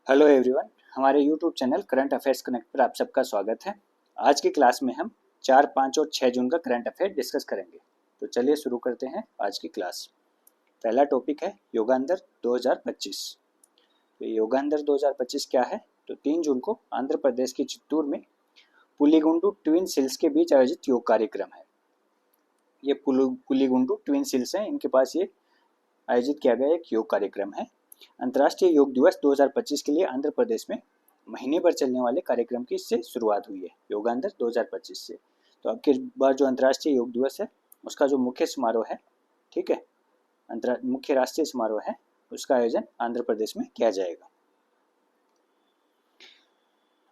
Hello everyone, हमारे YouTube channel current affairs connect पर आप सबका स्वागत है। आज की क्लास में हम 4, 5 और 6 जून का करंट अफेयर डिस्कस करेंगे। तो चलिए शुरू करते हैं आज की क्लास। पहला टॉपिक है योगांधर 2025। तो योगांधर 2025 क्या है? तो 3 जून को आंध्र प्रदेश के चित्तूर में पुलिगुंडू ट्विन सिल्स के बीच आयोजित योग कार्यक्रम है। ये पुलिगुंडू ट्विन सिल्स हैं, इनके पास ये आयोजित किया गया एक योग कार्यक्रम है। अंतर्राष्ट्रीय योग दिवस 2025 के लिए आंध्र प्रदेश में महीने भर चलने वाले कार्यक्रम की इससे शुरुआत हुई है, योगांधर 2025 से। तो अब की बार जो अंतर्राष्ट्रीय योग दिवस है उसका जो मुख्य समारोह है, ठीक है, मुख्य राष्ट्रीय समारोह है, उसका आयोजन आंध्र प्रदेश में किया जाएगा।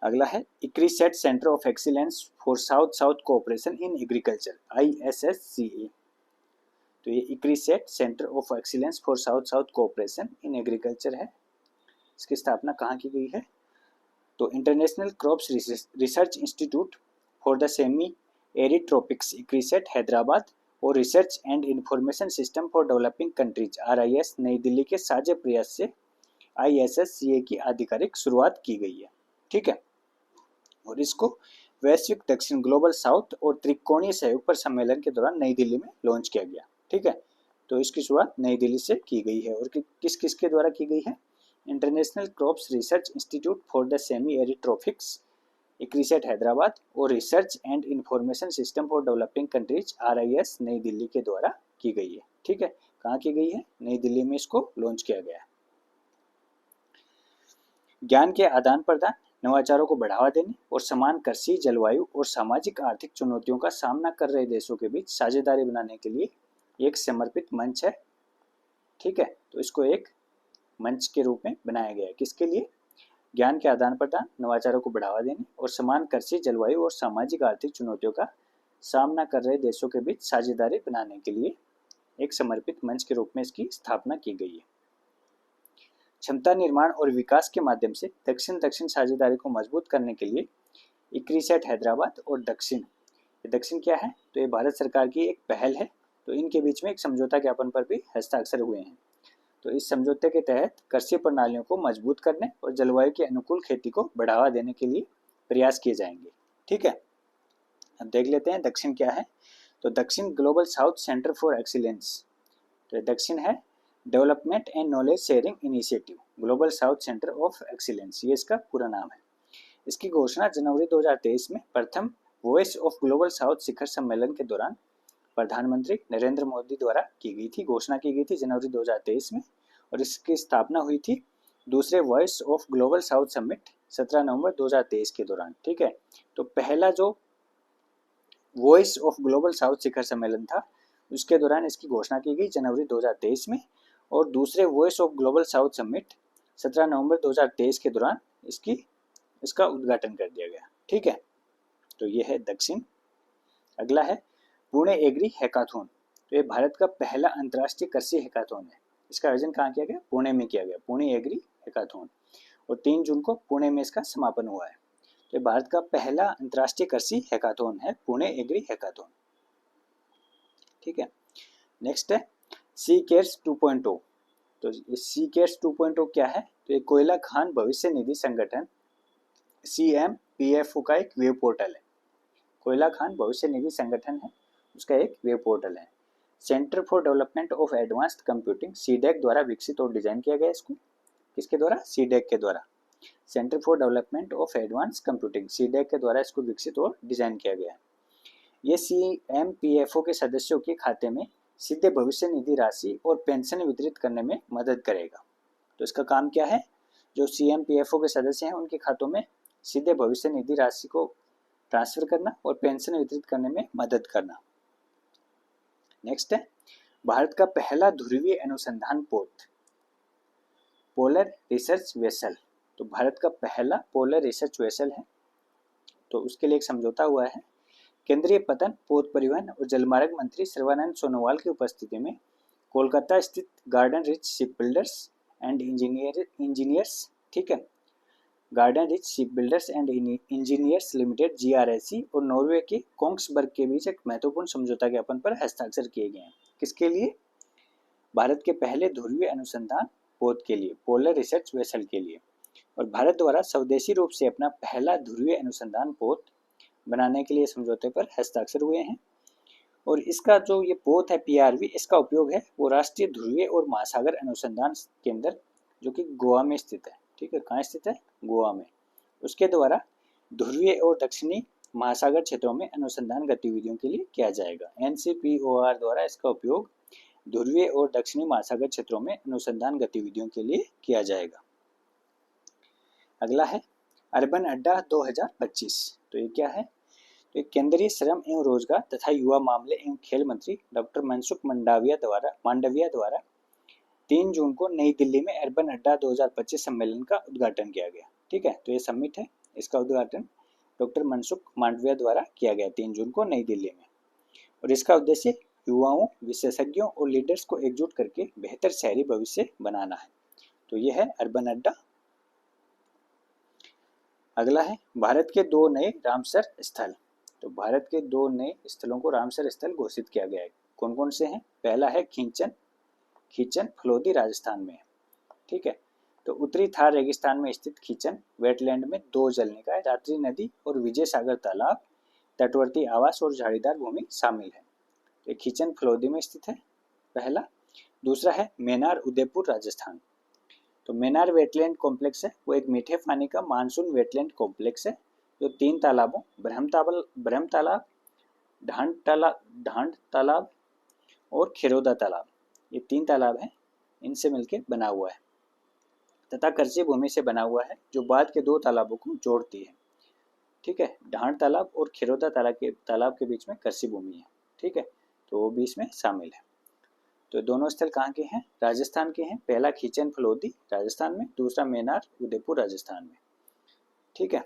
अगला है ICRISAT centre of excellence for south south cooperation in agriculture, ISSCA। तो ये ICRISAT centre of excellence for south south cooperation in agriculture है। इसकी स्थापना कहाँ की गई है? तो international crops research institute for the semi arid tropics, ICRISAT Hyderabad और research and information system for developing countries, RIS Nai Delhi के साझे प्रयास से ISSCA की आधिकारिक शुरुआत की गई है, ठीक है। और इसको वैश्विक दक्षिण ग्लोबल साउथ और त्रिकोणीय सहयोग पर सम्मेलन के दौरान नई दिल्ली में लॉन्च किया गया, ठीक है। तो इसकी शुरुआत नई दिल्ली से की गई है और किस किस के द्वारा की गई है? International crops research institute for the semi arid tropics, ICRISAT Hyderabad और research and information system for developing countries, RIS Nai Delhi के द्वारा की गई है, ठीक है। कहाँ की गई है? नई दिल्ली में इसको लॉन्च किया गया है। ज्ञान के आदान प्रदान, नवाचारों को बढ़ावा देने और समान कृषि, जलवायु और सामाजिक आर्थिक चुनौतियों का सामना कर रहे देशों के बीच साझेदारी बनाने के लिए एक समर्पित मंच है, ठीक है। तो इसको एक मंच के रूप में बनाया गया है। किसके लिए? ज्ञान के आदान प्रदान, नवाचारों को बढ़ावा देने और समान कृषि, जलवायु और सामाजिक आर्थिक चुनौतियों का सामना कर रहे देशों के बीच साझेदारी बनाने के लिए एक समर्पित मंच के रूप में इसकी स्थापना की गई है। क्षमता निर्माण और विकास के माध्यम से दक्षिण दक्षिण साझेदारी को मजबूत करने के लिए इक्रिसेट हैदराबाद और दक्षिण क्या है? तो ये भारत सरकार की एक पहल है। तो इनके बीच में एक समझौता ज्ञापन पर भी हस्ताक्षर हुए हैं। तो इस समझौते के तहत कृषि प्रणालियों को मजबूत करने और जलवायु के अनुकूल खेती को बढ़ावा देने के लिए प्रयास किए जाएंगे, ठीक है। अब देख लेते हैं दक्षिण क्या है। तो दक्षिण global south centre for excellence. तो दक्षिण है development and knowledge sharing initiative, global south centre of excellence, ये इसका पूरा नाम है। इसकी घोषणा जनवरी 2023 में प्रथम वॉइस ऑफ ग्लोबल साउथ शिखर सम्मेलन के दौरान प्रधानमंत्री नरेंद्र मोदी द्वारा की गई थी। घोषणा की गई थी जनवरी 2023 में और इसकी स्थापना हुई थी दूसरे voice of global south summit 17 नवंबर 2023 के दौरान, ठीक है। तो पहला जो वॉइस ऑफ ग्लोबल साउथ शिखर सम्मेलन था उसके दौरान इसकी घोषणा की गई जनवरी 2023 में, और दूसरे voice of global south summit 17 नवंबर 2023 के दौरान इसका उद्घाटन कर दिया गया, ठीक है। तो ये है दक्षिण। अगला है पुणे एग्री हैकाथॉन। तो ये भारत का पहला अंतर्राष्ट्रीय कृषि हैकाथॉन है। इसका आयोजन कहाँ किया गया? पुणे में किया गया, पुणे एग्री हैकाथॉन, और 3 जून को पुणे में इसका समापन हुआ है। तो ये भारत का पहला अंतर्राष्ट्रीय कृषि हैकाथॉन है, पुणे एग्री हैकाथॉन, ठीक है। नेक्स्ट है सी केयर्स 2.0। तो सी केयर्स 2.0 क्या है? तो ये कोयला खान भविष्य निधि संगठन CMPFO का एक वेब पोर्टल है। कोयला खान भविष्य निधि संगठन है, उसका एक वेब पोर्टल है। Centre for development of advanced computing, CDEC द्वारा विकसित और डिजाइन किया गया। इसको किसके द्वारा? CDEC के द्वारा। Centre for development of advance computing, CDEC के द्वारा इसको विकसित और डिजाइन किया गया है। ये CMPFO के सदस्यों के खाते में सीधे भविष्य निधि राशि और पेंशन वितरित करने में मदद करेगा। तो इसका काम क्या है? जो CMPFO के सदस्य हैं उनके खातों में सीधे भविष्य निधि राशि को ट्रांसफर करना और पेंशन वितरित करने में मदद करना। नेक्स्ट है भारत का पहला ध्रुवीय अनुसंधान पोत, पोलर रिसर्च वेसल। तो भारत का पहला पोलर रिसर्च वेसल है, तो उसके लिए एक समझौता हुआ है। केंद्रीय पतन, पोत परिवहन और जलमार्ग मंत्री सर्बानंद सोनोवाल की उपस्थिति में कोलकाता स्थित garden rich ship builders and engineers, ठीक है, garden rich ship builders and engineers limited GRSE और नॉर्वे के कोंग्सबर्ग के बीच एक महत्वपूर्ण समझौता ज्ञापन पर हस्ताक्षर किए गए हैं। किसके लिए? भारत के पहले ध्रुवीय अनुसंधान पोत के लिए, पोलर रिसर्च वेसल के लिए। और भारत द्वारा स्वदेशी रूप से अपना पहला ध्रुवीय अनुसंधान पोत बनाने के लिए समझौते पर हस्ताक्षर हुए हैं। और इसका जो ये पोत है PRV, इसका उपयोग है वो राष्ट्रीय ध्रुवीय और महासागर अनुसंधान केंद्र जो कि गोवा में स्थित है। ठीक है, कहाँ स्थित है? गोवा में। उसके द्वारा ध्रुवीय और दक्षिणी महासागर क्षेत्रों में अनुसंधान गतिविधियों के लिए किया जाएगा। NCPOR द्वारा इसका उपयोग ध्रुवीय और दक्षिणी महासागर क्षेत्रों में अनुसंधान गतिविधियों के लिए किया जाएगा। अगला है अर्बन अड्डा 2025। तो ये क्या है? तो केंद्रीय श्रम एवं रोजगार तथा युवा मामले एवं खेल मंत्री डॉक्टर मनसुख मांडविया द्वारा 3 जून को नई दिल्ली में अर्बन अड्डा 2025 सम्मेलन का उद्घाटन किया गया। ठीक है, तो ये समिट है, इसका उद्घाटन डॉक्टर मनसुख मांडविया द्वारा किया गया 3 जून को नई दिल्ली में। और इसका उद्देश्य युवाओं, विशेषज्ञों और लीडर्स को एकजुट करके बेहतर शहरी भविष्य बनाना है। तो ये है अर्बन अड्डा। अगला है भारत के 2 नए रामसर स्थल। तो भारत के 2 नए स्थलों को रामसर स्थल घोषित किया गया है। कौन कौन से हैं? पहला है खीचन फलोदी राजस्थान में है। ठीक है, तो उत्तरी थार रेगिस्तान में स्थित खीचन वेटलैंड में 2 जल निकाय, रात्रि नदी और विजय सागर तालाब, तटवर्ती आवास और झाड़ीदार भूमि शामिल है। तो खीचन फलोदी में स्थित है पहला। दूसरा है मेनार उदयपुर राजस्थान। तो मेनार वेटलैंड कॉम्प्लेक्स है वो एक मीठे पानी का मानसून वेटलैंड कॉम्प्लेक्स है जो 3 तालाबों ब्रह्म तालाब, ढांड तालाब और खिरोदा तालाब, ये 3 तालाब हैं, इनसे मिलकर बना हुआ है तथा कृषि भूमि से बना हुआ है जो बाद के 2 तालाबों को जोड़ती है। ठीक है, ढांड तालाब और खिरोदा तालाब के बीच में कृषि भूमि है। ठीक है, तो वो भी इसमें शामिल है। तो दोनों स्थल कहाँ के हैं? राजस्थान के हैं। पहला खीचन फलोदी राजस्थान में, दूसरा मेनार उदयपुर राजस्थान में। ठीक है,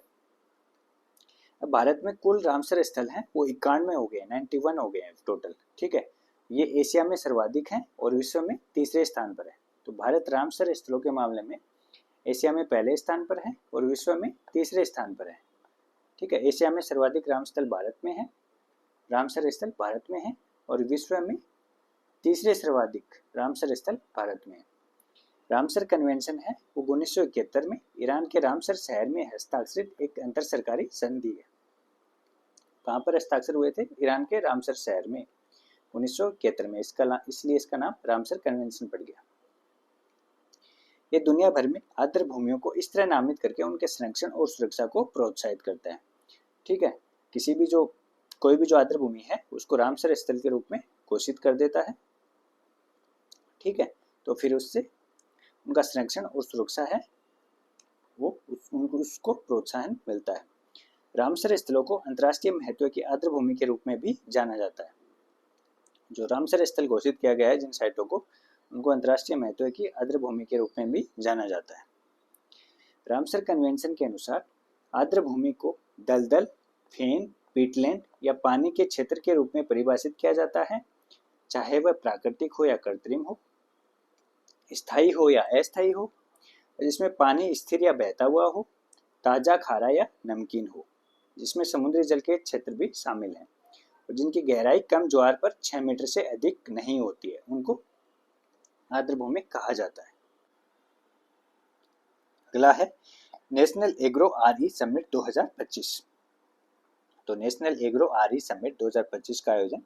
अब भारत में कुल रामसर स्थल हैं वो 91 हो गए, 91 हो गए हैं टोटल। ठीक है, ये एशिया में सर्वाधिक हैं और विश्व में तीसरे स्थान पर है। तो भारत रामसर स्थलों के मामले में एशिया में पहले स्थान पर है और विश्व में तीसरे स्थान पर है। ठीक है, एशिया में सर्वाधिक रामसर स्थल भारत में है और विश्व में तीसरे सर्वाधिक रामसर स्थल भारत में है। रामसर कन्वेंशन है वो 1971 में ईरान के रामसर शहर में हस्ताक्षरित एक अंतर सरकारी संधि है। कहाँ पर हस्ताक्षर हुए थे? ईरान के रामसर शहर में 1971 में। इसलिए इसका नाम रामसर कन्वेंशन पड़ गया। ये दुनिया भर में आर्द्र भूमियों को इस तरह नामित करके उनके संरक्षण और सुरक्षा को प्रोत्साहित करता है। ठीक है, कोई भी जो आर्द्र भूमि है उसको रामसर स्थल के रूप में घोषित कर देता है। ठीक है, तो फिर उससे उनका संरक्षण और सुरक्षा है वो उसको प्रोत्साहन मिलता है। रामसर स्थलों को अंतर्राष्ट्रीय महत्व की आर्द्र भूमि के रूप में भी जाना जाता है। जो रामसर स्थल घोषित किया गया है जिन साइटों को, उनको अंतर्राष्ट्रीय महत्व की आर्द्र भूमि के रूप में भी जाना जाता है। रामसर कन्वेंशन के अनुसार आर्द्र भूमि को दलदल, फेन, पीटलैंड या पानी के क्षेत्र के रूप में परिभाषित किया जाता है, चाहे वह प्राकृतिक हो या कृत्रिम हो, स्थायी हो या अस्थायी हो, जिसमें पानी स्थिर या बहता हुआ हो, ताजा, खारा या नमकीन हो, जिसमें समुद्री जल के क्षेत्र भी शामिल हैं और जिनकी गहराई कम ज्वार पर 6 मीटर से अधिक नहीं होती है, उनको आर्द्र भूमि कहा जाता है। अगला है नेशनल एग्रो RE समिट 2025। तो नेशनल एग्रो RE समिट 2025 का आयोजन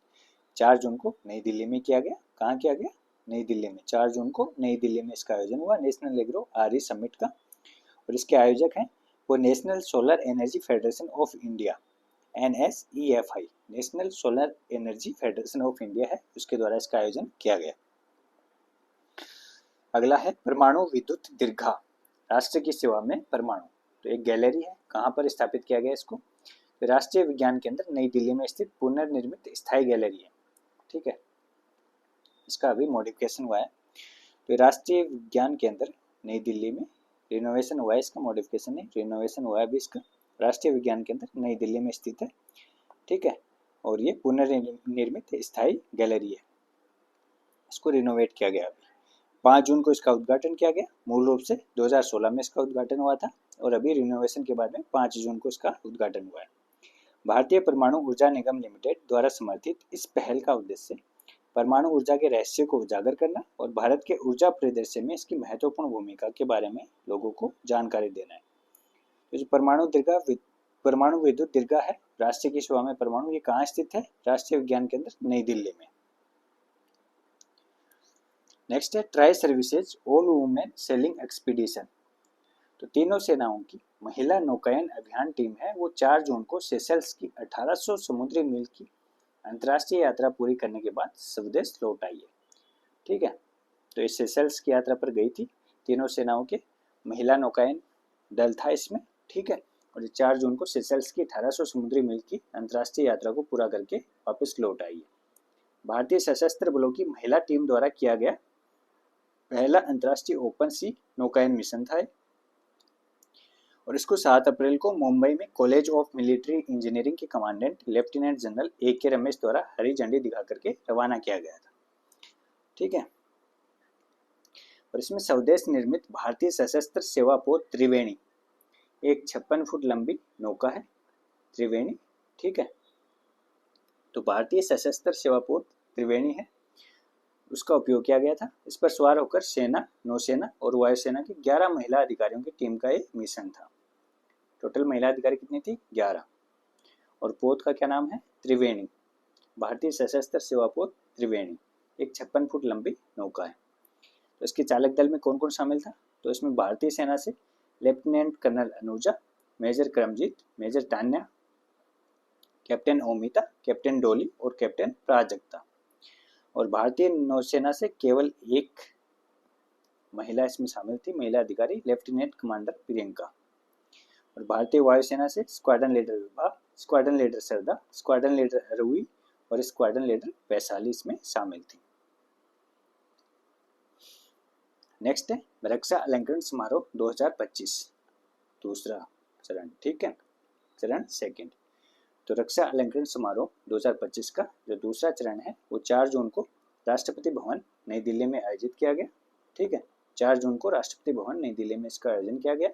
4 जून को नई दिल्ली में किया गया। कहाँ किया गया? नई दिल्ली में। 4 जून को नई दिल्ली में इसका आयोजन हुआ नेशनल एग्रो RE समिट का। और इसके आयोजक हैं वो national solar energy federation of India, NSEFI, national solar energy federation of India है, उसके द्वारा इसका आयोजन किया गया। अगला है परमाणु विद्युत दीर्घा, राष्ट्र की सेवा में परमाणु। तो एक गैलरी है, कहाँ पर स्थापित किया गया इसको? तो राष्ट्रीय विज्ञान केंद्र नई दिल्ली में स्थित पुनर्निर्मित स्थायी गैलरी है। ठीक है, इसका अभी मॉडिफिकेशन हुआ है। तो राष्ट्रीय विज्ञान केंद्र नई दिल्ली में रिनोवेशन हुआ है, इसका मॉडिफिकेशन नहीं, रिनोवेशन हुआ है अभी इसका। राष्ट्रीय विज्ञान केंद्र नई दिल्ली में स्थित है। ठीक है, और ये पुनर्निर्मित स्थायी गैलरी है, इसको रिनोवेट किया गया। अभी 5 जून को इसका उद्घाटन किया गया। मूल रूप से 2016 में इसका उद्घाटन हुआ था और अभी रिनोवेशन के बाद में 5 जून को इसका उद्घाटन हुआ है। भारतीय परमाणु ऊर्जा निगम लिमिटेड द्वारा समर्थित इस पहल का उद्देश्य परमाणु ऊर्जा के रहस्य को उजागर करना और भारत के ऊर्जा परिदृश्य में इसकी महत्वपूर्ण भूमिका के बारे में लोगों को जानकारी देना है। तो जो परमाणु विद्युत दीर्घा है राष्ट्र की सेवा में परमाणु, ये कहाँ स्थित है? राष्ट्रीय विज्ञान केंद्र नई दिल्ली में। नेक्स्ट है tri services all women selling expedition. तो तीनों सेनाओं की महिला नौकायन अभियान टीम है वो 4 जून को सेशल्स की 1800 समुद्री मील की अंतर्राष्ट्रीय यात्रा पूरी करने के बाद स्वदेश लौट आई है। ठीक है, तो इस सेशल्स की यात्रा पर गई थी, तीनों सेनाओं के महिला नौकायन दल था इसमें। ठीक है, और 4 जून को सेशल्स की 1800 समुद्री मील की अंतर्राष्ट्रीय यात्रा को पूरा करके वापस लौट आई है। भारतीय सशस्त्र बलों की महिला टीम द्वारा किया गया पहला अंतर्राष्ट्रीय ओपन सी नौकायन मिशन था और इसको 7 अप्रैल को मुंबई में कॉलेज ऑफ मिलिट्री इंजीनियरिंग के commandant lieutenant general A.K. Ramesh द्वारा हरी झंडी दिखा करके रवाना किया गया था। ठीक है, और इसमें स्वदेश निर्मित भारतीय सशस्त्र सेवा पोत त्रिवेणी, एक 56 फुट लंबी नौका है त्रिवेणी। ठीक है, तो भारतीय सशस्त्र सेवा पोत त्रिवेणी है, उसका उपयोग किया गया था। इस पर सवार होकर सेना, नौसेना और वायुसेना की 11 महिला अधिकारियों की टीम का एक मिशन था। टोटल महिला अधिकारी कितनी थी? 11। और पोत का क्या नाम है? त्रिवेणी, भारतीय सशस्त्र सेवा पोत त्रिवेणी, एक 56 फुट लंबी नौका है। तो इसके चालक दल में कौन कौन शामिल था? तो इसमें भारतीय सेना से lieutenant colonel Anuja, major Karamjeet, major Tanya, captain Omita, captain Doli और कैप्टन प्राजक्ता। और भारतीय नौसेना से केवल एक महिला इसमें शामिल थी, महिला अधिकारी लेफ्टिनेंट कमांडर प्रियंका। और भारतीय वायुसेना से squadron leader Vibha, squadron leader Sarda, squadron leader Arui और स्क्वाड्रन लीडर वैशाली इसमें शामिल थी। नेक्स्ट है रक्षा अलंकरण समारोह 2025, दूसरा चरण। ठीक है, चरण सेकंड। तो रक्षा अलंकरण समारोह 2025 का जो दूसरा चरण है वो 4 जून को राष्ट्रपति भवन नई दिल्ली में आयोजित किया गया। ठीक है, 4 जून को राष्ट्रपति भवन नई दिल्ली में इसका आयोजन किया गया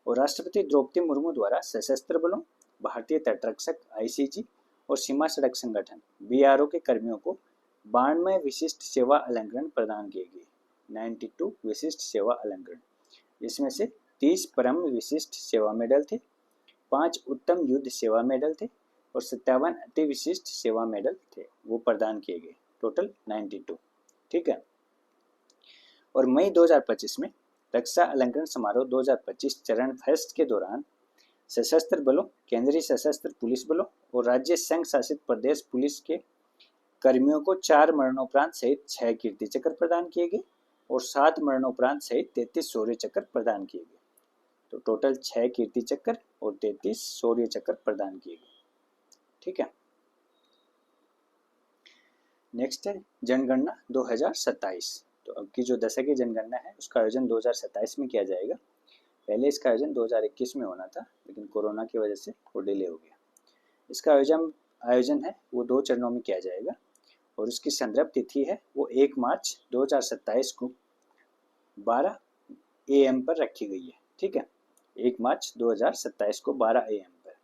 और राष्ट्रपति द्रौपदी मुर्मू द्वारा सशस्त्र बलों, भारतीय तटरक्षक ICG और सीमा सड़क संगठन BRO के कर्मियों को 92 विशिष्ट सेवा अलंकरण प्रदान किए गए। 92 विशिष्ट सेवा अलंकरण, इसमें से 30 परम विशिष्ट सेवा मेडल थे, 5 उत्तम युद्ध सेवा मेडल थे और 57 अति विशिष्ट सेवा मेडल थे, वो प्रदान किए गए। टोटल 92। ठीक है, और मई 2025 में रक्षा अलंकरण समारोह 2025 चरण फर्स्ट के दौरान सशस्त्र बलों, केंद्रीय सशस्त्र पुलिस बलों और राज्य संघ शासित प्रदेश पुलिस के कर्मियों को 4 मरणोपरांत सहित 6 कीर्ति चक्र प्रदान किए गए और 7 मरणोपरांत सहित 33 शौर्य चक्र प्रदान किए गए। तो टोटल 6 कीर्ति चक्र और 33 शौर्य चक्र प्रदान किए गए। ठीक है, नेक्स्ट है जनगणना 2027। तो अब की जो दशकीय जनगणना है उसका आयोजन 2027 में किया जाएगा। पहले इसका आयोजन 2021 में होना था, लेकिन कोरोना की वजह से वो डिले हो गया। इसका आयोजन है वो 2 चरणों में किया जाएगा और उसकी संदर्भ तिथि है वो 1 मार्च 2027 को 12 AM पर रखी गई है। ठीक है, 1 मार्च 2027 को 12 AM पर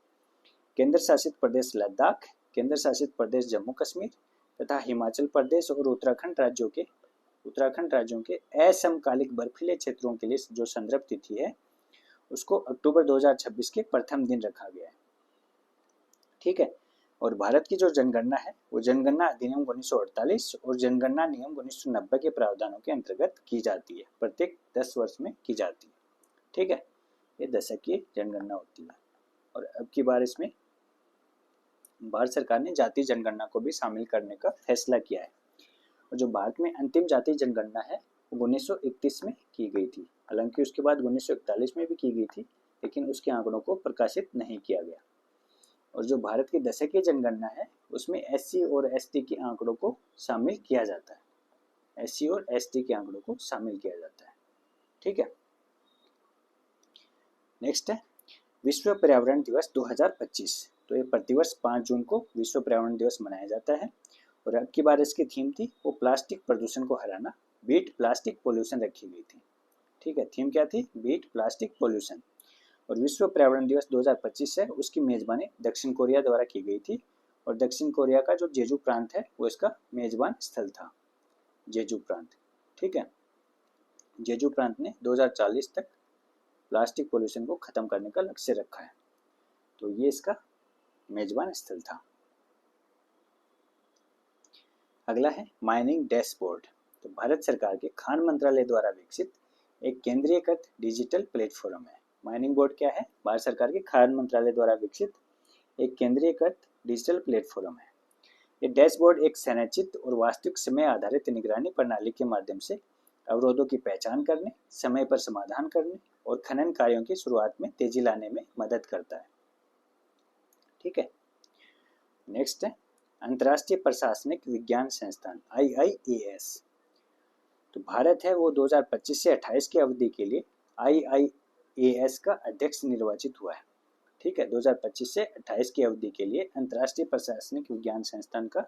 केंद्र शासित प्रदेश लद्दाख, केंद्र शासित प्रदेश जम्मू कश्मीर तथा हिमाचल प्रदेश और उत्तराखंड राज्यों के असमकालिक बर्फीले क्षेत्रों के लिए जो संदर्भ तिथि है उसको अक्टूबर 2026 के प्रथम दिन रखा गया है। ठीक है, और भारत की जो जनगणना है वो जनगणना अधिनियम 1948 और जनगणना नियम 1990 के प्रावधानों के अंतर्गत की जाती है, प्रत्येक 10 वर्ष में की जाती है। ठीक है, ये दशकीय जनगणना होती है। और अब की बार इसमें भारत सरकार ने जातीय जनगणना को भी शामिल करने का फैसला किया है। और जो भारत में अंतिम जातीय जनगणना है वो 1931 में की गई थी, हालांकि उसके बाद 1941 में भी की गई थी, लेकिन उसके आंकड़ों को प्रकाशित नहीं किया गया। और जो भारत की दशकीय जनगणना है उसमें SC और ST के आंकड़ों को शामिल किया जाता है, SC और ST के आंकड़ों को शामिल किया जाता है। ठीक है, नेक्स्ट है विश्व पर्यावरण दिवस 2025। तो ये प्रतिवर्ष 5 जून को विश्व पर्यावरण दिवस मनाया जाता है और अब की बार इसकी थीम थी वो प्लास्टिक प्रदूषण को हराना, बीट प्लास्टिक पोल्यूशन रखी गई थी। ठीक है, थीम क्या थी? Beat plastic pollution. और विश्व पर्यावरण दिवस 2025 है उसकी मेजबानी दक्षिण कोरिया द्वारा की गई थी और दक्षिण कोरिया का जो जेजू प्रांत है वो इसका मेजबान स्थल था, जेजू प्रांत। ठीक है, जेजू प्रांत ने 2040 तक प्लास्टिक पोल्यूशन को खत्म करने का लक्ष्य रखा है, तो ये इसका मेजबान स्थल था। अगला है माइनिंग डैशबोर्ड। तो भारत सरकार के खान मंत्रालय द्वारा विकसित एक केंद्रीयकृत डिजिटल प्लेटफॉर्म है। माइनिंग बोर्ड क्या है? भारत सरकार के खान मंत्रालय द्वारा विकसित एक केंद्रीयकृत डिजिटल प्लेटफॉर्म है। ये डैशबोर्ड एक संरचित और वास्तविक समय आधारित निगरानी प्रणाली के माध्यम से अवरोधों की पहचान करने, समय पर समाधान करने और खनन कार्यों की शुरुआत में तेजी लाने में मदद करता है। ठीक है, नेक्स्ट है अंतर्राष्ट्रीय प्रशासनिक विज्ञान संस्थान IIAS। तो भारत है वो 2025 से 28 की अवधि के लिए IIAS का अध्यक्ष निर्वाचित हुआ है। ठीक है, 2025 से 28 की अवधि के लिए अंतर्राष्ट्रीय प्रशासनिक विज्ञान संस्थान का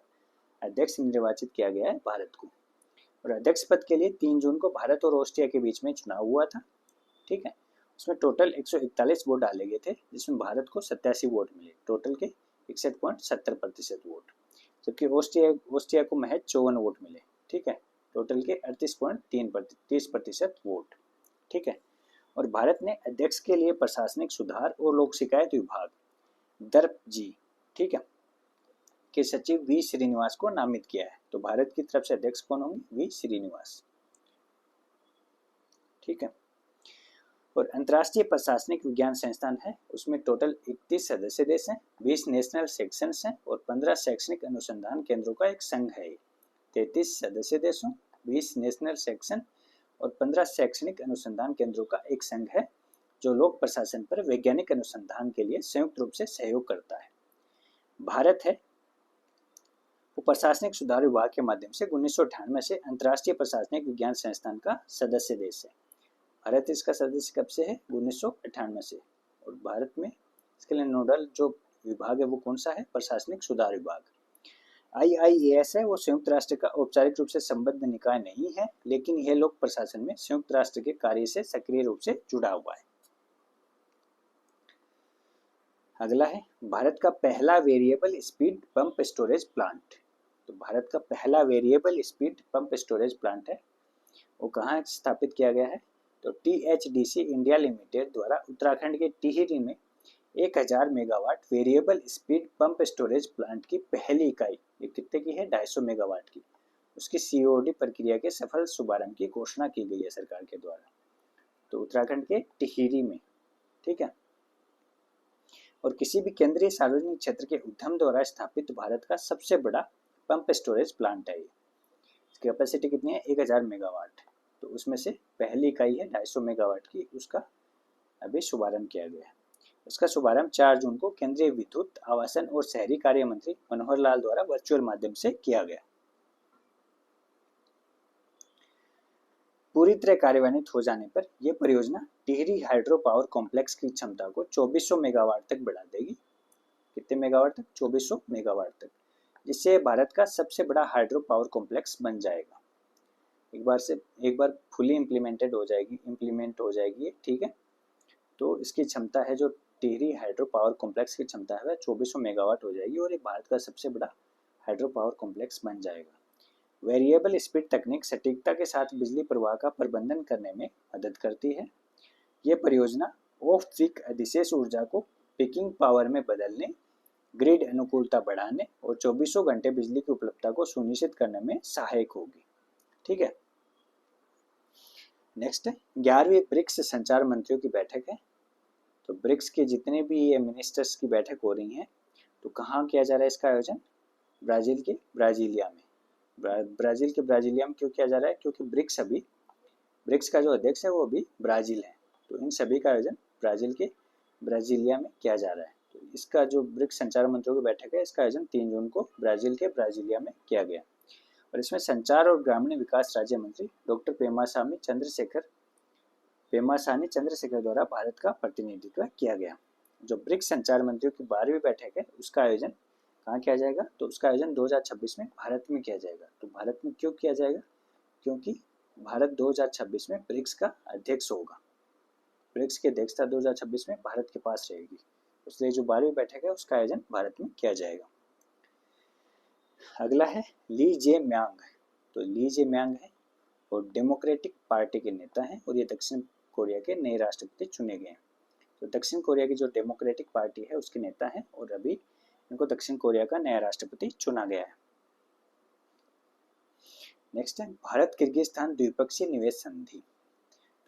अध्यक्ष निर्वाचित किया गया है भारत को। और अध्यक्ष पद के लिए 3 जून को भारत और ऑस्ट्रिया के बीच में चुनाव हुआ था। ठीक है, उसमें टोटल 141 वोट डाले गए थे, जिसमें भारत को 87 वोट मिले, टोटल के 61.70% वोट, जबकि ऑस्ट्रिया को महज 54 वोट मिले। ठीक है, टोटल के 38.30% वोट। ठीक है, और भारत ने अध्यक्ष के लिए प्रशासनिक सुधार और लोक शिकायत विभाग दर्प जी, ठीक है, के सचिव वी श्रीनिवास को नामित किया है। तो भारत की तरफ से अध्यक्ष कौन होंगे? वी श्रीनिवास। ठीक है, और अंतर्राष्ट्रीय प्रशासनिक विज्ञान संस्थान है, उसमें टोटल 31 सदस्य देश हैं, 20 नेशनल सेक्शंस हैं और 15 शैक्षणिक अनुसंधान केंद्रों का एक संघ है। 33 सदस्य देशों, 20 नेशनल सेक्शन और 15 शैक्षणिक अनुसंधान केंद्रों का एक संघ है, जो लोक प्रशासन पर वैज्ञानिक अनुसंधान के लिए संयुक्त रूप से सहयोग करता है। भारत है वो प्रशासनिक सुधार विभाग के माध्यम से 1998 से अंतर्राष्ट्रीय प्रशासनिक विज्ञान संस्थान का सदस्य देश है। भारत इसका सदस्य कब से है? 1998 से। और भारत में इसके लिए नोडल जो विभाग है वो कौन सा है? प्रशासनिक सुधार विभाग। IIAS है वो संयुक्त राष्ट्र का औपचारिक रूप से संबद्ध निकाय नहीं है, लेकिन यह लोक प्रशासन में संयुक्त राष्ट्र के कार्य से सक्रिय रूप से जुड़ा हुआ है। अगला है भारत का पहला variable speed pump storage plant. तो भारत का पहला variable speed pump storage plant है, वो कहाँ स्थापित किया गया है? तो THDC इंडिया लिमिटेड द्वारा उत्तराखंड के टिहरी में 1000 megawatt variable speed pump storage plant की पहली इकाई, ये कितने की है? 250 मेगावाट की, उसकी COD प्रक्रिया के सफल शुभारंभ की घोषणा की गई है सरकार के द्वारा। तो उत्तराखंड के टिहरी में। ठीक है, और किसी भी केंद्रीय सार्वजनिक क्षेत्र के उद्यम द्वारा स्थापित भारत का सबसे बड़ा पंप स्टोरेज प्लांट है। इसकी कैपेसिटी कितनी है? 1000 मेगावाट। तो उसमें से पहली इकाई है 250 मेगावाट की, उसका अभी शुभारंभ किया गया है। इसका शुभारंभ 4 जून को केंद्रीय विद्युत, आवासन और शहरी कार्य मंत्री मनोहर लाल द्वारा वर्चुअल माध्यम से किया गया। पूरी तरह कार्यान्वित हो जाने पर यह परियोजना टिहरी हाइड्रो पावर कॉम्प्लेक्स की क्षमता को 2400 मेगावाट तक बढ़ा देगी। कितने मेगावाट तक? 2400 मेगावाट तक, जिससे भारत का सबसे बड़ा हाइड्रो पावर कॉम्प्लेक्स बन जाएगा। एक बार फुली इम्प्लीमेंट हो जाएगी। ठीक है, तो इसकी क्षमता है जो टिहरी हाइड्रो पावर कॉम्प्लेक्स की क्षमता है वह 2400 मेगावाट हो जाएगी और ये भारत का सबसे बड़ा हाइड्रो पावर कॉम्प्लेक्स बन जाएगा। वेरिएबल स्पीड तकनीक सटीकता के साथ बिजली प्रवाह का प्रबंधन करने में मदद करती है। यह परियोजना ऑफ पीक अधिशेष ऊर्जा को पीकिंग पावर में बदलने, ग्रिड अनुकूलता बढ़ाने और 24 घंटे बिजली की उपलब्धता को सुनिश्चित करने में सहायक होगी। ठीक है, नेक्स्ट है 11वीं ब्रिक्स संचार मंत्रियों की बैठक है। तो ब्रिक्स के जितने भी मिनिस्टर्स की बैठक हो रही हैं, तो कहाँ किया जा रहा है इसका आयोजन? ब्राजील के ब्राजीलिया में। ब्राजील के ब्राजीलिया में क्यों किया जा रहा है? क्योंकि ब्रिक्स का जो अध्यक्ष है वो अभी ब्राजील है, तो इन सभी का आयोजन ब्राजील के ब्राजीलिया में किया जा रहा है। तो इसका जो ब्रिक्स संचार मंत्रियों की बैठक है, इसका आयोजन 3 जून को ब्राजील के ब्राजीलिया में किया गया और इसमें संचार और ग्रामीण विकास राज्य मंत्री डॉक्टर पेमासानी चंद्रशेखर द्वारा भारत का प्रतिनिधित्व किया गया। जो ब्रिक्स संचार मंत्रियों की 12वीं बैठक है, उसका आयोजन कहाँ किया जाएगा? तो उसका आयोजन 2026 में भारत में किया जाएगा। तो भारत में क्यों किया जाएगा? क्योंकि भारत 2026 में ब्रिक्स का अध्यक्ष होगा। ब्रिक्स की अध्यक्षता 2026 में भारत के पास रहेगी, इसलिए जो 12वीं बैठक है उसका आयोजन भारत में किया जाएगा। अगला है ली जे म्यांग। तो ली जे म्यांग है और डेमोक्रेटिक पार्टी के नेता हैं और ये दक्षिण कोरिया के नए राष्ट्रपति चुने गए हैं। तो दक्षिण कोरिया की जो डेमोक्रेटिक पार्टी है उसके नेता हैं और अभी इनको दक्षिण कोरिया का नया राष्ट्रपति चुना गया है। नेक्स्ट है भारत किर्गिस्तान द्विपक्षीय निवेश संधि।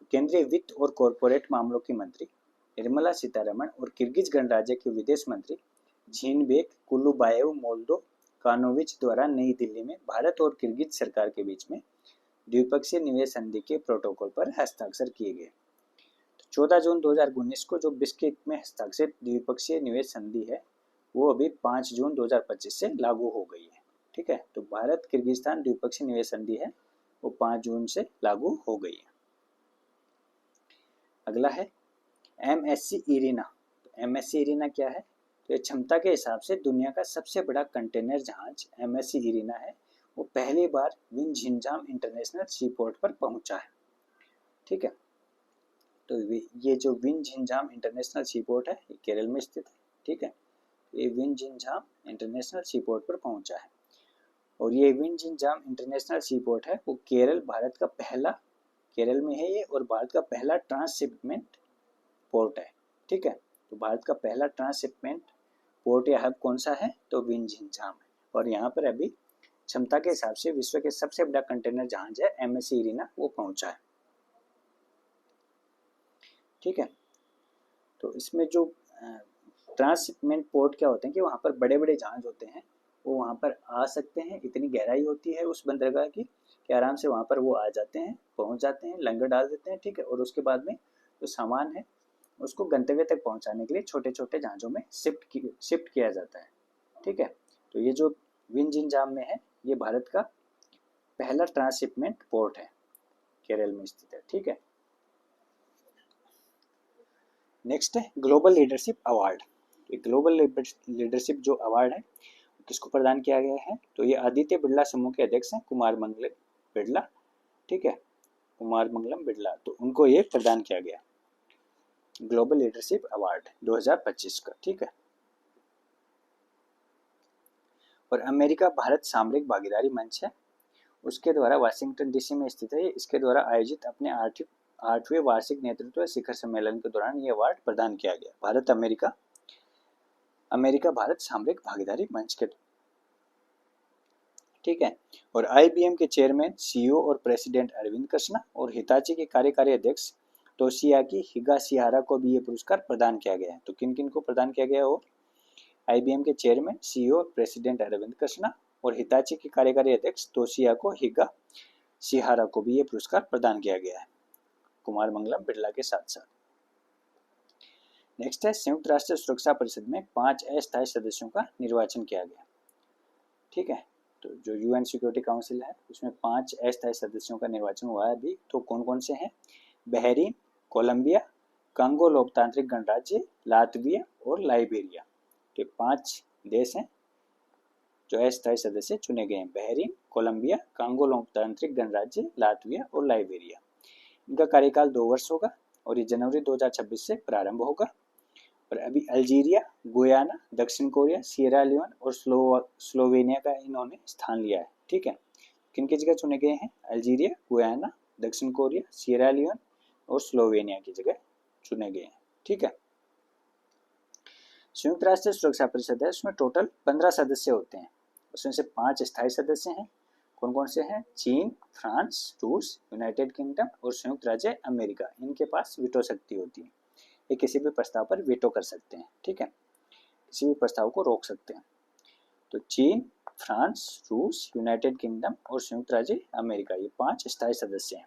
तो केंद्रीय वित्त और कॉरपोरेट मामलों की मंत्री निर्मला सीतारमण और किर्गिज गणराज्य के विदेश मंत्री जीनबेक कुलुबाएव मोल्दोकानोविच द्वारा नई दिल्ली में भारत और किर्गिज सरकार के बीच में द्विपक्षीय निवेश संधि के प्रोटोकॉल पर हस्ताक्षर किए गए। 14 जून 2019 को जो बिश्केक में हस्ताक्षरित द्विपक्षीय निवेश संधि है वो अभी 5 जून 2025 से लागू हो गई है। ठीक है, तो भारत किर्गिस्तान द्विपक्षीय निवेश संधि है वो 5 जून से लागू हो गई है। अगला है MSC इरिना। तो MSC इरिना क्या है? तो ये क्षमता के हिसाब से दुनिया का सबसे बड़ा कंटेनर जहाज MSC इरिना है वो पहली बार विंझिनजाम इंटरनेशनल सीपोर्ट पर पहुंचा है। ठीक है, तो ये जो विंझिनजाम इंटरनेशनल सीपोर्ट है ये केरल में स्थित है। ठीक है, ये विंझिनजाम इंटरनेशनल सीपोर्ट पर पहुंचा है और ये विंझिनजाम इंटरनेशनल सीपोर्ट है वो केरल में है ये और भारत का पहला ट्रांसशिपमेंट पोर्ट है। ठीक है, तो भारत का पहला ट्रांसशिपमेंट पोर्ट या हब कौन सा है? तो विंझिनजाम है और यहाँ पर अभी क्षमता के हिसाब से विश्व के सबसे बड़ा कंटेनर जहाज है MSC इरिना वो पहुंचा है। ठीक है, तो इसमें जो ट्रांसशिपमेंट पोर्ट क्या होते हैं कि वहाँ पर बड़े बड़े जहाज होते हैं वो वहाँ पर आ सकते हैं। इतनी गहराई होती है उस बंदरगाह की कि आराम से वहाँ पर वो आ जाते हैं, पहुँच जाते हैं, लंगर डाल देते हैं। ठीक है, और उसके बाद में जो सामान है उसको गंतव्य तक पहुँचाने के लिए छोटे छोटे जहाज़ों में शिफ्ट किया जाता है। ठीक है, तो ये जो विंझिनजाम में है ये भारत का पहला ट्रांसशिपमेंट पोर्ट है, केरल में स्थित है। ठीक है, नेक्स्ट है global leadership award. Global leadership जो अवार्ड है किसको प्रदान किया गया है? तो ये आदित्य बिरला समूह के अध्यक्ष हैं कुमार मंगलम बिरला। ठीक है, कुमार मंगलम बिरला, तो उनको ये प्रदान किया गया ग्लोबल लीडरशिप अवार्ड 2025 का। ठीक है, और अमेरिका भारत सामरिक भागीदारी मंच है उसके द्वारा वाशिंगटन DC में स्थित है। इसके द्वारा आयोजित अपने 8वें वार्षिक नेतृत्व शिखर सम्मेलन के दौरान ये अवार्ड प्रदान किया गया भारत अमेरिका भारत सामरिक भागीदारी मंच के। ठीक है, और IBM के चेयरमैन CEO और प्रेसिडेंट अरविंद कृष्णा और हिताची के कार्यकारी अध्यक्ष तोशियाकी हिगाशिहारा को भी ये पुरस्कार प्रदान किया गया है। तो किन किन को प्रदान किया गया हो? IBM के चेयरमैन CEO और प्रेसिडेंट अरविंद कृष्णा और हिताची के कार्यकारी अध्यक्ष तोशियाको हिगाशिहारा को भी ये पुरस्कार प्रदान किया गया है कुमार मंगलम बिरला के साथ साथ। नेक्स्ट है संयुक्त राष्ट्र सुरक्षा परिषद में 5 अस्थायी सदस्यों का निर्वाचन किया गया। ठीक है, तो जो UN सिक्योरिटी काउंसिल है उसमें 5 अस्थायी सदस्यों का निर्वाचन हुआ है अभी। तो कौन कौन से हैं? बहरीन, कोलंबिया, कांगो लोकतांत्रिक गणराज्य, लातविया और लाइबेरिया। तो 5 देश हैं जो अस्थायी सदस्य चुने गए हैं। बहरीन, कोलंबिया, कांगो लोकतांत्रिक गणराज्य, लातविया और लाइबेरिया। इनका कार्यकाल 2 वर्ष होगा और ये जनवरी 2026 से प्रारंभ होगा। और अभी अल्जीरिया, गुयाना, दक्षिण कोरिया, सियरा लियोन और स्लोवेनिया का इन्होंने स्थान लिया है। ठीक है, किन की जगह चुने गए हैं? अल्जीरिया, गुयाना, दक्षिण कोरिया, सियरा लियोन और स्लोवेनिया की जगह चुने गए हैं। ठीक है, संयुक्त राष्ट्र सुरक्षा परिषद है उसमें टोटल 15 सदस्य होते हैं। उसमें से 5 स्थायी सदस्य हैं। कौन कौन से हैं? चीन, फ्रांस, रूस, यूनाइटेड किंगडम और संयुक्त राज्य अमेरिका। इनके पास वीटो शक्ति होती है, ये किसी भी प्रस्ताव पर वीटो कर सकते हैं। ठीक है, किसी भी प्रस्ताव को रोक सकते हैं। तो चीन, फ्रांस, रूस, यूनाइटेड किंगडम और संयुक्त राज्य अमेरिका ये 5 स्थायी सदस्य हैं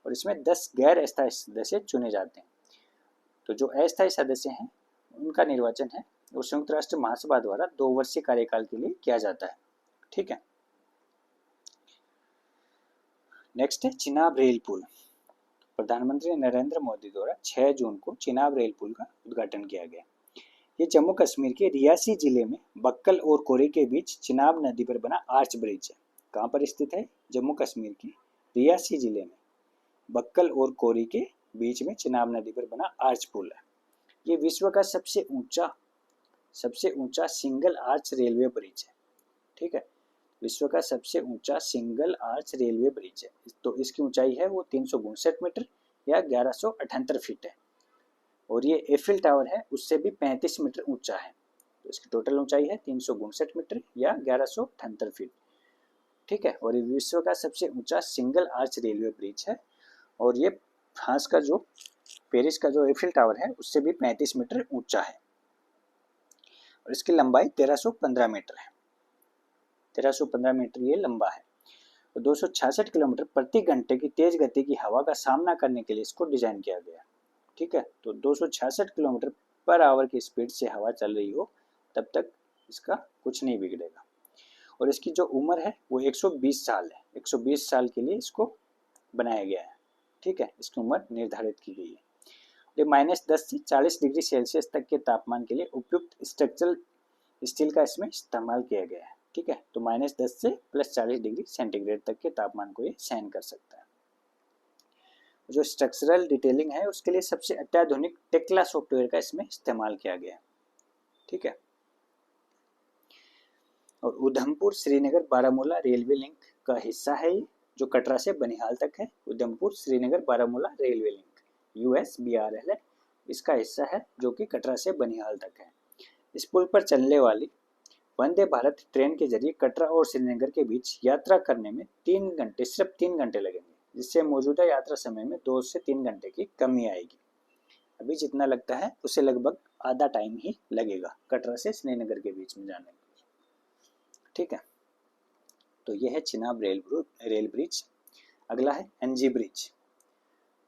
और इसमें 10 गैर अस्थायी सदस्य चुने जाते हैं। तो जो अस्थायी सदस्य हैं उनका निर्वाचन है और संयुक्त राष्ट्र महासभा द्वारा 2 वर्षीय कार्यकाल के लिए किया जाता है। ठीक है, नेक्स्ट है चिनाब रेल पुल। प्रधानमंत्री नरेंद्र मोदी द्वारा 6 जून को चिनाब रेल पुल का उद्घाटन किया गया। ये जम्मू कश्मीर के रियासी जिले में बक्कल और कोरी के बीच चिनाब नदी पर बना आर्च ब्रिज है। कहाँ पर स्थित है? जम्मू कश्मीर के रियासी जिले में बक्कल और कोरी के बीच में चिनाब नदी पर बना आर्च पुल है। ये विश्व का सबसे ऊंचा सिंगल आर्च रेलवे ब्रिज है। ठीक है, विश्व का सबसे ऊंचा सिंगल आर्च रेलवे ब्रिज है। तो इसकी ऊंचाई है वो 362 मीटर या 1178 फीट है। और ये एफिल टावर है उससे भी 35 मीटर ऊंचा है। तो इसकी टोटल ऊंचाई है 362 मीटर या 1178 फीट। ठीक है, और ये विश्व का सबसे ऊंचा सिंगल आर्च रेलवे ब्रिज है। और ये फ्रांस का जो पेरिस का जो एफिल टावर है उससे भी 35 मीटर ऊंचा है। और इसकी लंबाई 1315 मीटर है। 1315 मीटर ये लंबा है। तो 266 किलोमीटर प्रति घंटे की तेज गति की हवा का सामना करने के लिए इसको डिजाइन किया गया। ठीक है, तो 266 किलोमीटर पर आवर की स्पीड से हवा चल रही हो तब तक इसका कुछ नहीं बिगड़ेगा। और इसकी जो उम्र है वो 120 साल है। 120 साल के लिए इसको बनाया गया है। ठीक है, इसकी उम्र निर्धारित की गई है। ये -10 से 40 डिग्री सेल्सियस तक के तापमान के लिए उपयुक्त स्ट्रक्चरल स्टील का इसमें इस्तेमाल किया गया है। ठीक है, तो -10 से +40 डिग्री सेंटीग्रेड तक के तापमान को ये सहन कर सकता है। जो स्ट्रक्चरल डिटेलिंग है उसके लिए सबसे अत्याधुनिक टेक्ला सॉफ्टवेयर का इसमें इस्तेमाल किया गया है। ठीक है, और उधमपुर श्रीनगर बारामूला रेलवे लिंक का हिस्सा है ये, जो कटरा से बनिहाल तक है। Udhampur Srinagar Baramulla railway link USBRL है, इसका हिस्सा है जो कि कटरा से बनिहाल तक है। इस पुल पर चलने वाली वंदे भारत ट्रेन के जरिए कटरा और श्रीनगर के बीच यात्रा करने में सिर्फ 3 घंटे लगेंगे, जिससे मौजूदा यात्रा समय में 2 से 3 घंटे की कमी आएगी। अभी जितना लगता है उससे लगभग आधा टाइम ही लगेगा कटरा से श्रीनगर के बीच में जाने में। ठीक है, तो यह है चिनाब रेल ब्रिज। अगला है NG ब्रिज।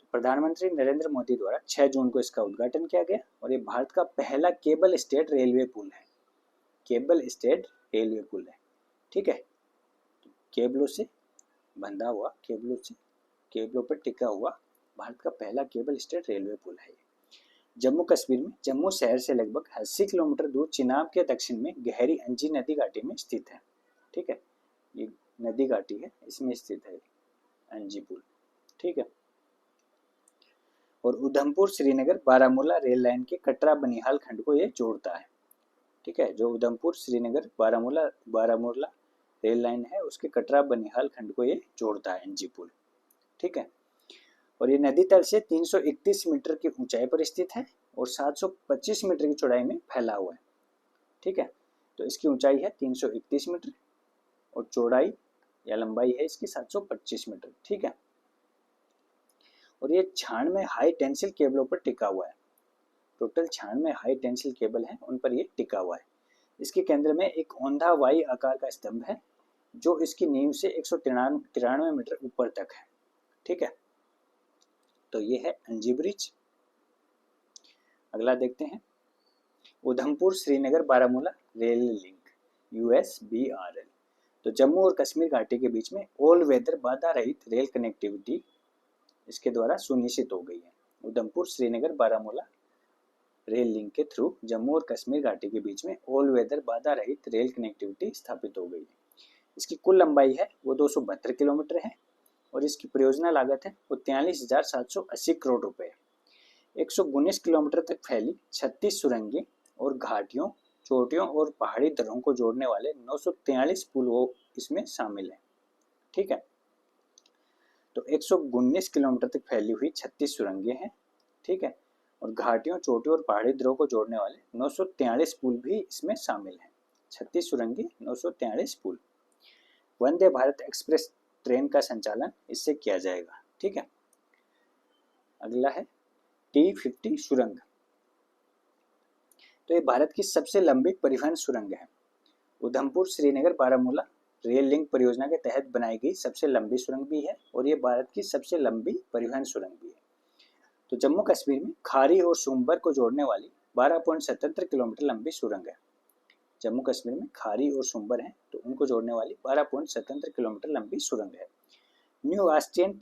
तो प्रधानमंत्री नरेंद्र मोदी द्वारा 6 जून को इसका उद्घाटन किया गया और ये भारत का पहला केबल स्टेड रेलवे पुल है। केबल स्टेड रेलवे पुल है। ठीक है, तो केबलों से बंधा हुआ, केबलों पर टिका हुआ भारत का पहला केबल स्टेड रेलवे पुल है। जम्मू कश्मीर में जम्मू शहर से लगभग 80 किलोमीटर दूर चिनाब के दक्षिण में गहरी अंजी नदी घाटी में स्थित है। ठीक है, ये नदी घाटी है, इसमें स्थित है अंजी पुल। ठीक है, और उधमपुर श्रीनगर बारामूला रेल लाइन के कटरा बनिहाल खंड को ये जोड़ता है। ठीक है, जो उधमपुर श्रीनगर बारामूला रेल लाइन है उसके कटरा बनिहाल खंड को ये जोड़ता है एनजी पुल। ठीक है, और ये नदी तल से 331 मीटर की ऊंचाई पर स्थित है और 725 मीटर की चौड़ाई में फैला हुआ है। ठीक है, तो इसकी ऊंचाई है 331 मीटर और चौड़ाई या लंबाई है इसकी 725 मीटर। ठीक है, और ये 96 हाई टेंसिल केबलों पर टिका हुआ है। टोटल 96 हाई टेंसिल केबल हैं, उन पर ये टिका हुआ है। इसके केंद्र में एक औंधा वाई आकार का स्तंभ है जो इसकी नींव से 193 मीटर ऊपर तक है। ठीक है, तो ये है अंजी ब्रिज। अगला देखते हैं Udhampur Srinagar Baramulla rail link USBRL। तो जम्मू और कश्मीर घाटी के बीच में ऑल वेदर बाधा रहित रेल कनेक्टिविटी इसके द्वारा सुनिश्चित हो गई है। उधमपुर श्रीनगर बारामूला रेल लिंक के थ्रू जम्मू और कश्मीर घाटी के बीच में ऑल वेदर बाधा रहित रेल कनेक्टिविटी स्थापित हो गई है। इसकी कुल लंबाई है वो 272 किलोमीटर है और इसकी परियोजना लागत है वो 43,780 करोड़ रुपए है। 119 किलोमीटर तक फैली 36 सुरंगें और घाटियों, चोटियों और पहाड़ी दर्रों को जोड़ने वाले 943 पुल वो इसमें शामिल है। ठीक है, तो 119 किलोमीटर तक फैली हुई 36 सुरंगें हैं। ठीक है, और घाटियों, चोटियों और पहाड़ी दर्रों को जोड़ने वाले 943 पुल भी इसमें शामिल हैं। 36 सुरंगें, 943 पुल। वंदे भारत एक्सप्रेस ट्रेन का संचालन इससे किया जाएगा। ठीक है, अगला है T50 सुरंग। तो ये भारत की सबसे लंबी परिवहन सुरंग है। उधमपुर श्रीनगर बारामूला रेल लिंक परियोजना के तहत बनाई गई सबसे लंबी सुरंग भी है और ये भारत की सबसे लंबी परिवहन सुरंग भी है। तो जम्मू कश्मीर में खारी और सोमबर को जोड़ने वाली 12.77 किलोमीटर लंबी सुरंग है। जम्मू कश्मीर में खारी और सोमबर हैं तो उनको जोड़ने वाली 12.77 किलोमीटर लंबी सुरंग है। न्यू ऑस्ट्रियन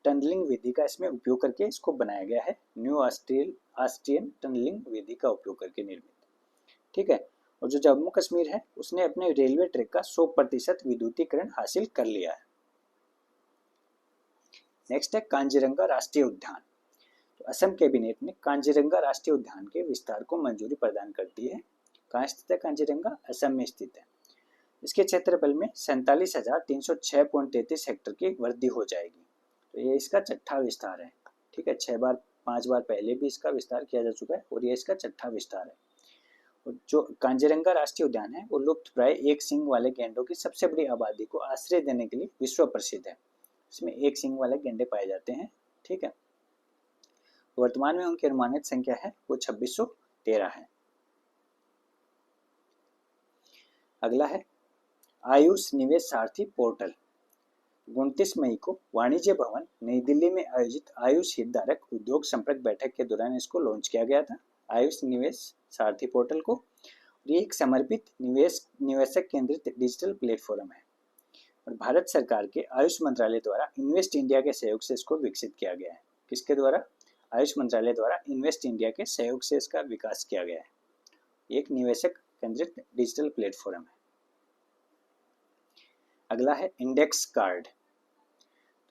टनलिंग विधि का इसमें उपयोग करके इसको बनाया गया है। न्यू ऑस्ट्रियन टनलिंग विधि का उपयोग करके निर्मित। ठीक है, और जो जम्मू कश्मीर है उसने अपने रेलवे ट्रैक का 100% विद्युतीकरण हासिल कर लिया है। नेक्स्ट है कांजीरंगा राष्ट्रीय उद्यान। तो असम कैबिनेट ने कांजीरंगा राष्ट्रीय उद्यान के विस्तार को मंजूरी प्रदान कर दी है। कहाँ स्थित है कांजीरंगा? असम में स्थित है। इसके क्षेत्रफल में 47,306.33 हेक्टेयर की वृद्धि हो जाएगी। तो ये इसका छठा विस्तार है। ठीक है, 5 बार पहले भी इसका विस्तार किया जा चुका है और ये इसका छठा विस्तार है। और जो कांजीरंगा राष्ट्रीय उद्यान है वो लुप्त प्राय एक सींग वाले गैंडों की सबसे बड़ी आबादी को आश्रय देने के लिए विश्व प्रसिद्ध है। इसमें एक सींग वाले गैंडे पाए जाते हैं। ठीक है, वर्तमान में उनकी अनुमानित संख्या है वो 2613 है। अगला है आयुष निवेश सारथी पोर्टल। 29 मई को वाणिज्य भवन नई दिल्ली में आयोजित आयुष हितधारक उद्योग संपर्क बैठक के दौरान इसको लॉन्च किया गया था, आयुष निवेश सारथी पोर्टल को। ये एक समर्पित निवेशक केंद्रित डिजिटल प्लेटफॉर्म है और भारत सरकार के आयुष मंत्रालय द्वारा इन्वेस्ट इंडिया के सहयोग से इसको विकसित किया गया है। किसके द्वारा? आयुष मंत्रालय द्वारा इन्वेस्ट इंडिया के सहयोग से इसका विकास किया गया है। एक निवेशक केंद्रित डिजिटल प्लेटफॉर्म है। अगला है इंडेक्स कार्ड।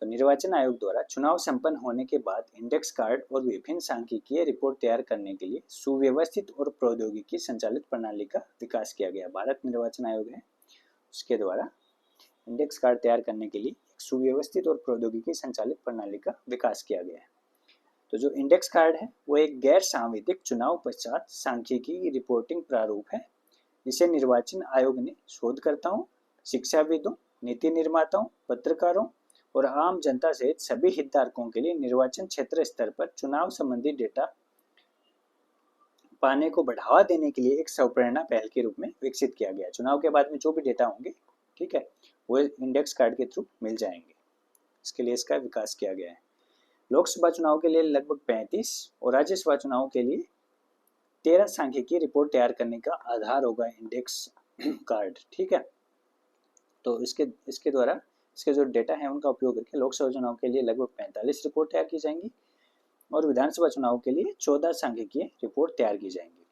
तो निर्वाचन आयोग द्वारा चुनाव संपन्न होने के बाद इंडेक्स कार्ड और विभिन्न सांख्यिकीय रिपोर्ट तैयार करने के लिए सुव्यवस्थित और प्रौद्योगिकी संचालित प्रणाली का विकास किया गया। भारत निर्वाचन आयोग है, उसके द्वारा इंडेक्स कार्ड तैयार करने के लिए एक सुव्यवस्थित और प्रौद्योगिकी संचालित प्रणाली का विकास किया गया है। तो जो इंडेक्स कार्ड है वो एक गैर सांविधिक चुनाव पश्चात सांख्यिकी रिपोर्टिंग प्रारूप है, जिसे निर्वाचन आयोग ने शोधकर्ताओं, शिक्षाविदों, नीति निर्माताओं, पत्रकारों और आम जनता सहित सभी हितधारकों के लिए निर्वाचन क्षेत्र स्तर पर चुनाव संबंधी डेटा पाने को बढ़ावा देने के लिए एक स्वप्रेरणा पहल के रूप में विकसित किया गया। चुनाव के बाद में जो भी डेटा होंगे, ठीक है, वो इंडेक्स कार्ड के थ्रू मिल जाएंगे। इसके लिए इसका विकास किया गया है। लोकसभा चुनाव के लिए लगभग 35 और राज्यसभा चुनाव के लिए 13 सांख्यिकीय रिपोर्ट तैयार करने का आधार होगा इंडेक्स कार्ड। ठीक है, तो इसके द्वारा इसके जो डेटा है उनका उपयोग करके लोकसभा चुनाव के लिए लगभग 45 रिपोर्ट तैयार की जाएंगी और विधानसभा चुनाव के लिए 14 सांख्यिकीय रिपोर्ट तैयार की जाएंगी।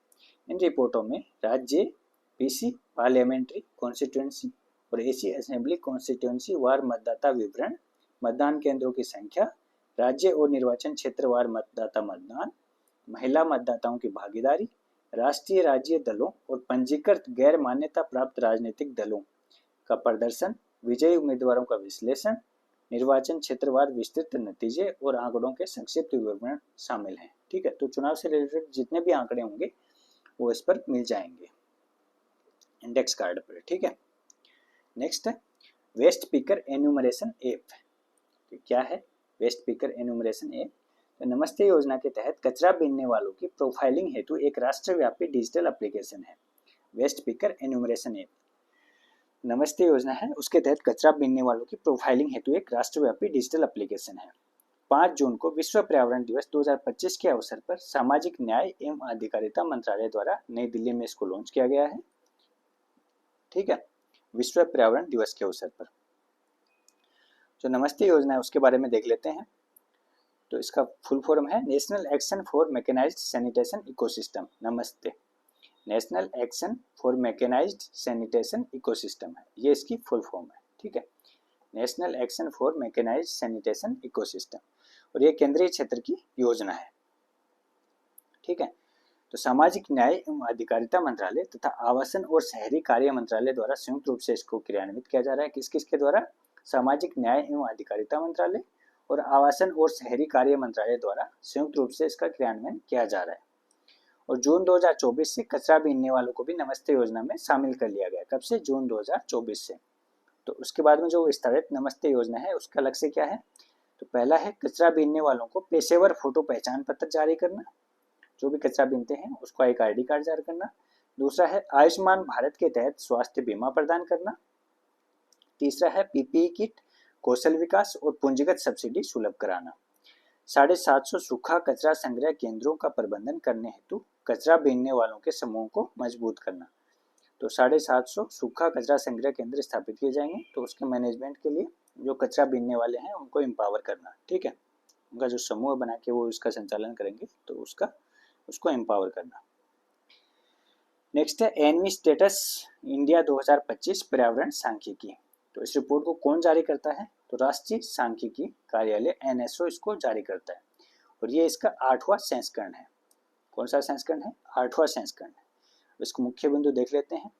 इन रिपोर्टों में राज्य, पीसी, पार्लियामेंट्री कॉन्स्टिट्यूएंसी और एसी असेंबली कॉन्स्टिट्यूएंसी वार मतदाता विवरण, मतदान केंद्रों की संख्या, राज्य और निर्वाचन क्षेत्र वार मतदाता मतदान, महिला मतदाताओं की भागीदारी, राष्ट्रीय राज्य दलों और पंजीकृत गैर मान्यता प्राप्त राजनीतिक दलों का प्रदर्शन, विजयी उम्मीदवारों का विश्लेषण, निर्वाचन क्षेत्रवार विस्तृत नतीजे और आंकड़ों के संक्षिप्त विवरण शामिल हैं। ठीक है, तो चुनाव से रिलेटेड जितने भी आंकड़े होंगे वो इस पर मिल जाएंगे इंडेक्स कार्ड पर। ठीक है, नेक्स्ट है वेस्ट पिकर एन्यूमरेशन ऐप। तो क्या है वेस्ट पिकर एन्यूमरेशन ऐप? तो नमस्ते योजना के तहत कचरा बीनने वालों की प्रोफाइलिंग हेतु एक राष्ट्रव्यापी डिजिटल एप्लीकेशन है वेस्ट पिकर एन्यूमरेशन ऐप। नमस्ते योजना है, उसके तहत कचरा बीनने वालों की प्रोफाइलिंग हेतु एक राष्ट्रव्यापी डिजिटल एप्लीकेशन है। 5 जून को विश्व पर्यावरण दिवस 2025 के अवसर पर सामाजिक न्याय एवं अधिकारिता मंत्रालय द्वारा नई दिल्ली में इसको लॉन्च किया गया है। ठीक है, विश्व पर्यावरण दिवस के अवसर पर जो नमस्ते योजना है उसके बारे में देख लेते हैं। तो इसका फुल फॉर्म है national action for mechanised sanitation ecosystem. नमस्ते, national action for mechanised sanitation ecosystem है, ये इसकी फुल फॉर्म है। ठीक है, national action for mechanised sanitation ecosystem, और ये केंद्रीय क्षेत्र की योजना है। ठीक है, तो सामाजिक न्याय एवं अधिकारिता मंत्रालय तथा आवासन और शहरी कार्य मंत्रालय द्वारा संयुक्त रूप से इसको क्रियान्वित किया जा रहा है। किस किसके द्वारा? सामाजिक न्याय एवं अधिकारिता मंत्रालय और आवासन और शहरी कार्य मंत्रालय द्वारा संयुक्त रूप से इसका क्रियान्वयन किया जा रहा है। और जून 2024 से कचरा बीनने वालों को भी नमस्ते योजना में शामिल कर लिया गया। कब से? जून 2024 से। तो उसके बाद में जो विस्तारित नमस्ते योजना है उसका लक्ष्य क्या है? तो पहला है कचरा बीनने वालों को पेशेवर फोटो पहचान पत्र जारी करना, जो भी कचरा बीनते हैं उसको एक ID कार्ड जारी करना। दूसरा है आयुष्मान भारत के तहत स्वास्थ्य बीमा प्रदान करना। तीसरा है PPE किट, कौशल विकास और पूंजीगत सब्सिडी सुलभ कराना। 750 सूखा कचरा संग्रह केंद्रों का प्रबंधन करने हेतु कचरा बीनने वालों के समूह को मजबूत करना। तो 750 सूखा कचरा संग्रह केंद्र स्थापित किए जाएंगे, तो उसके मैनेजमेंट के लिए जो कचरा बीनने वाले हैं उनको एम्पावर करना। ठीक है, उनका जो समूह बना के वो इसका संचालन करेंगे तो उसको एम्पावर करना। नेक्स्ट है एनवी स्टेटस इंडिया 2025 पर्यावरण सांख्यिकी। तो इस रिपोर्ट को कौन जारी करता है? तो राष्ट्रीय सांख्यिकी कार्यालय NSO इसको जारी करता है और ये इसका 8वां संस्करण है। कौन सा संस्करण है? 8वां संस्करण है। इसको मुख्य बिंदु देख लेते हैं।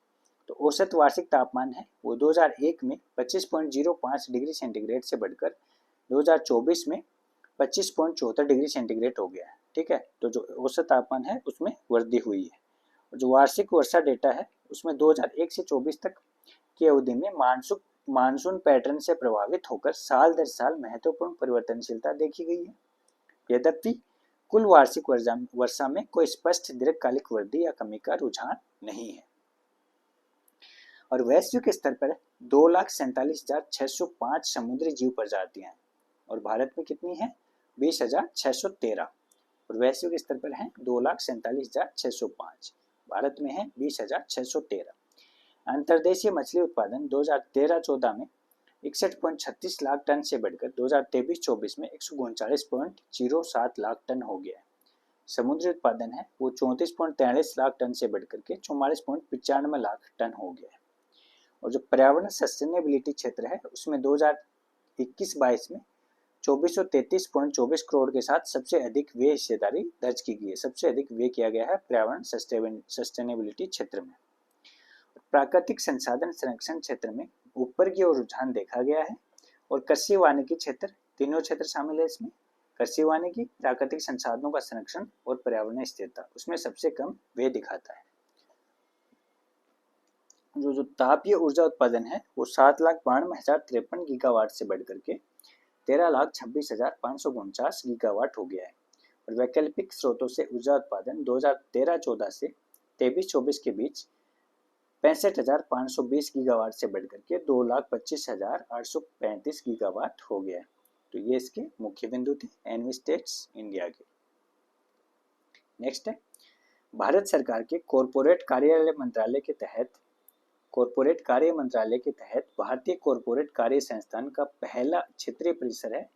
तो औसत वार्षिक तापमान है वो 2001 में 25.05 डिग्री सेंटीग्रेड से बढ़कर 2024 में 25.74 डिग्री सेंटीग्रेड हो गया है। ठीक है, तो जो औसत तापमान है उसमें वृद्धि हुई है। और जो वार्षिक वर्षा डेटा है उसमें 2001 से 24 तक की अवधि में मानसून पैटर्न से प्रभावित होकर साल दर साल महत्वपूर्ण परिवर्तनशीलता देखी गई है। यद्यपि कुल वार्षिक वर्षा में कोई स्पष्ट दीर्घकालिक वृद्धि या कमी का रुझान नहीं है। और वैश्विक स्तर पर 2,47,605 समुद्री जीव प्रजातियां हैं और भारत में कितनी है 20,613। और वैश्विक स्तर पर है 2,47,605, भारत में है 20,613। अंतर्देशीय मछली उत्पादन 2013-14 में 61.36 लाख टन से बढ़कर 2023-24 में 139.07 लाख टन हो गया है। समुद्री उत्पादन है वो 34.43 लाख टन से बढ़कर के 44.95 लाख टन हो गया है। और जो पर्यावरण सस्टेनेबिलिटी क्षेत्र है उसमें 2021-22 में 2433.24 करोड़ के साथ सबसे अधिक व्यय हिस्सेदारी दर्ज की गई है। सबसे अधिक व्यय किया गया है पर्यावरण सस्टेनेबिलिटी क्षेत्र में। प्राकृतिक संसाधन संरक्षण क्षेत्र में ऊपर की ओर रुझान देखा गया है। और कृषि वानिकी क्षेत्र, तीनों क्षेत्र शामिल है इसमें। कृषि वानिकी, प्राकृतिक संसाधनों का संरक्षण और पर्यावरण स्थिरता, उसमें सबसे कम व्यय दिखाता है। जो तापीय ऊर्जा उत्पादन है वो 7,92,053 गीगावाट से बढ़कर के 13,26,549 गीगावाट हो गया है। और वैकल्पिक स्रोतों से ऊर्जा उत्पादन 2013-14 से 23-24 के बीच 65,520 गीगावाट से बढ़कर के 2,25,835 गीगावाट हो गया है। तो ये इसके मुख्य बिंदु थे एनवी स्टेट्स इंडिया के। नेक्स्ट है भारत सरकार के कॉरपोरेट कार्य मंत्रालय के तहत भारतीय कॉरपोरेट कार्य संस्थान का पहला क्षेत्रीय परिसर है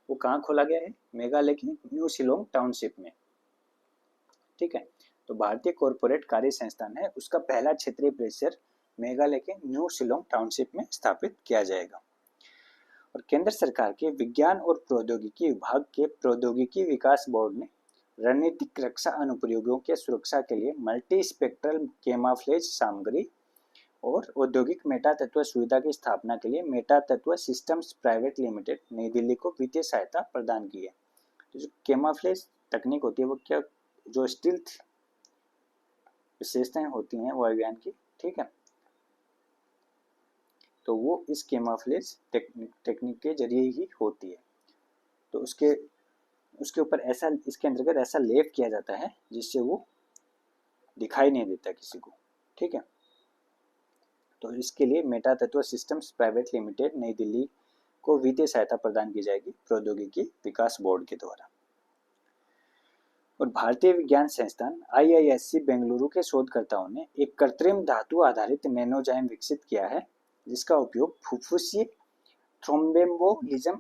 वो कहाँ खोला गया है, मेघालय की न्यू शिलोंग टाउनशिप में। ठीक है, तो भारतीय कॉरपोरेट कार्य संस्थान है उसका पहला क्षेत्रीय परिसर मेघालय के न्यू शिलोंग टाउनशिप में स्थापित किया जाएगा। और केंद्र सरकार के विज्ञान और प्रौद्योगिकी विभाग के प्रौद्योगिकी विकास बोर्ड ने रणनीतिक रक्षा अनुप्रयोगों के सुरक्षा के लिए मल्टी स्पेक्ट्रल कैमोफ्लेज सामग्री और औद्योगिक मेटा तत्व सुविधा की स्थापना के लिए मेटा तत्व सिस्टम्स प्राइवेट लिमिटेड नई दिल्ली को वित्तीय सहायता प्रदान की है। तो जो कैमोफ्लेज तकनीक होती है वो क्या, जो स्टील्थ विशेषताएं होती हैं वायुयान की, ठीक है, तो वो इस कैमोफ्लेज टेक्निक के जरिए ही होती है। तो उसके ऊपर ऐसा, इसके अंतर्गत ऐसा लेप किया जाता है जिससे वो दिखाई नहीं देता किसी को। ठीक है, तो इसके लिए मेटा तत्व सिस्टम्स प्राइवेट लिमिटेड नई दिल्ली को वित्तीय सहायता प्रदान की जाएगी प्रौद्योगिकी विकास बोर्ड के द्वारा। और भारतीय विज्ञान संस्थान IISc बेंगलुरु के शोधकर्ताओं ने एक कृत्रिम धातु आधारित नैनोजाइम विकसित किया है जिसका उपयोग फुफ्फुसीय थ्रोम्बोएम्बोलिज्म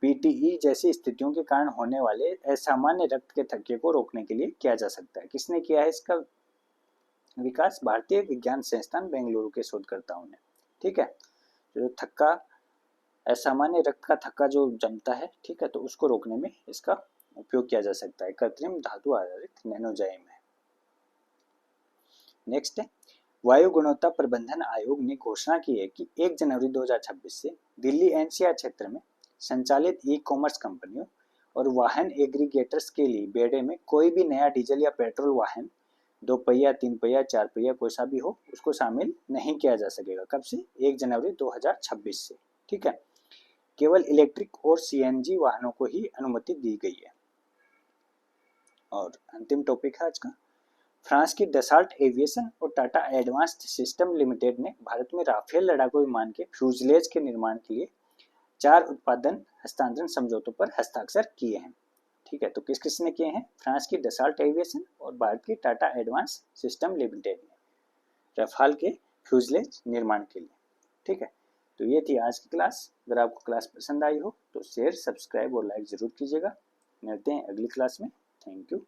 PTE जैसी स्थितियों के कारण होने वाले असामान्य रक्त के थक्के को रोकने के लिए किया जा सकता है। किसने किया है इसका विकास? भारतीय विज्ञान संस्थान बेंगलुरु के शोधकर्ताओं ने। ठीक है, जो थक्का, असामान्य रक्त का थक्का जो जमता है, ठीक है, तो उसको रोकने में इसका उपयोग किया जा सकता है। कृत्रिम धातु आधारित नैनोजाइम है। नेक्स्ट है वायु गुणवत्ता प्रबंधन आयोग ने घोषणा की है कि 1 जनवरी 2026 से दिल्ली NCR क्षेत्र में संचालित ई-कॉमर्स कंपनियों और वाहन एग्रीगेटर्स के लिए बेड़े में कोई भी नया डीजल या पेट्रोल वाहन 2 पहिया, 3 पहिया, 4 पहिया कोई सा भी हो उसको शामिल नहीं किया जा सकेगा। कब से? 1 जनवरी 2026 से। ठीक है, केवल इलेक्ट्रिक और CNG वाहनों को ही अनुमति दी गई है। और अंतिम टॉपिक है आज का, फ्रांस की डसाल्ट एविएशन और टाटा एडवांस्ड सिस्टम लिमिटेड ने भारत में राफेल लड़ाकू विमान के फ्यूजलेज के निर्माण के लिए 4 उत्पादन हस्तांतरण समझौतों पर हस्ताक्षर किए हैं। ठीक है, तो किस किसने किए हैं? फ्रांस की डसाल्ट एविएशन और भारत की टाटा एडवांस सिस्टम लिमिटेड ने रफाल के फ्यूजलेज निर्माण के लिए। ठीक है, तो ये थी आज की क्लास। अगर आपको क्लास पसंद आई हो तो शेयर, सब्सक्राइब और लाइक जरूर कीजिएगा। मिलते हैं अगली क्लास में। Thank you.